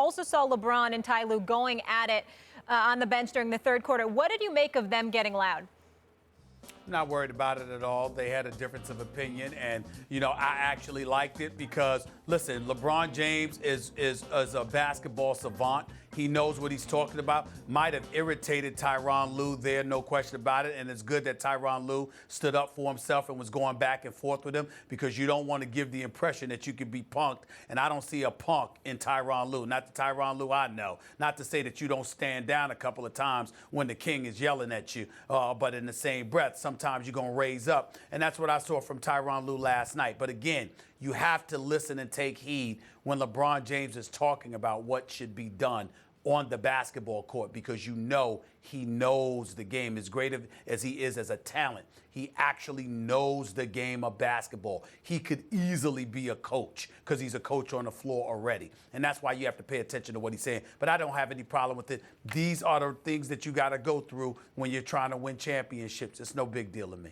also saw LeBron and Ty Lue going at it on the bench during the third quarter. What did you make of them getting loud? Not worried about it at all. They had a difference of opinion, and I actually liked it because, listen, LeBron James is a basketball savant. He knows what he's talking about. Might have irritated Tyronn Lue there, no question about it. And it's good that Tyronn Lue stood up for himself and was going back and forth with him, because you don't want to give the impression that you could be punked. And I don't see a punk in Tyronn Lue. Not the Tyronn Lue I know. Not to say that you don't stand down a couple of times when the king is yelling at you. But in the same breath, sometimes you're going to raise up. And that's what I saw from Tyronn Lue last night. But again, you have to listen and take heed when LeBron James is talking about what should be done on the basketball court, because he knows the game. As great as he is as a talent, he actually knows the game of basketball. He could easily be a coach because he's a coach on the floor already. And that's why you have to pay attention to what he's saying. But I don't have any problem with it. These are the things that you got to go through when you're trying to win championships. It's no big deal to me.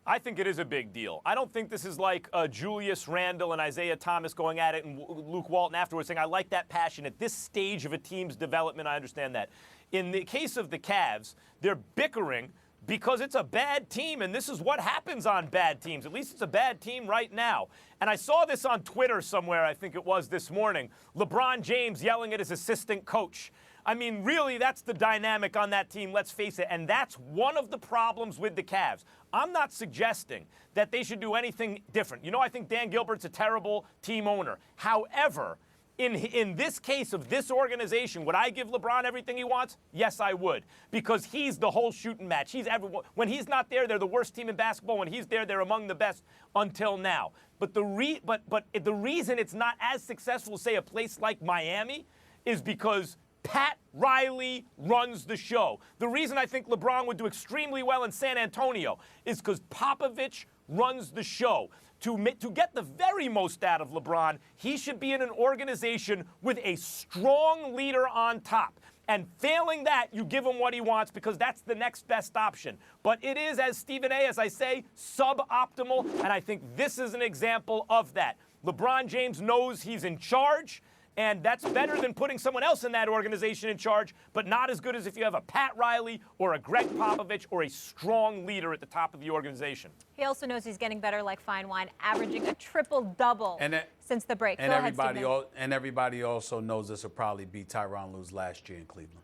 I think it is a big deal. I don't think this is like Julius Randle and Isaiah Thomas going at it and Luke Walton afterwards saying, I like that passion. At this stage of a team's development, I understand that. In the case of the Cavs, they're bickering because it's a bad team, and this is what happens on bad teams. At least it's a bad team right now. And I saw this on Twitter somewhere, I think it was this morning, LeBron James yelling at his assistant coach. I mean, really, that's the dynamic on that team, let's face it, and that's one of the problems with the Cavs. I'm not suggesting that they should do anything different. I think Dan Gilbert's a terrible team owner. However, in this case of this organization, would I give LeBron everything he wants? Yes, I would, because he's the whole shooting match. When he's not there, they're the worst team in basketball. When he's there, they're among the best until now. But the reason it's not as successful, say, a place like Miami, is because Pat Riley runs the show. The reason I think LeBron would do extremely well in San Antonio is because Popovich runs the show. To get the very most out of LeBron, he should be in an organization with a strong leader on top. And failing that, you give him what he wants, because that's the next best option. But it is, as Stephen A., as I say, suboptimal, and I think this is an example of that. LeBron James knows he's in charge, and that's better than putting someone else in that organization in charge, but not as good as if you have a Pat Riley or a Greg Popovich or a strong leader at the top of the organization. He also knows he's getting better like fine wine, averaging a triple-double since the break. And everybody also knows this will probably be Tyronn Lue's last year in Cleveland.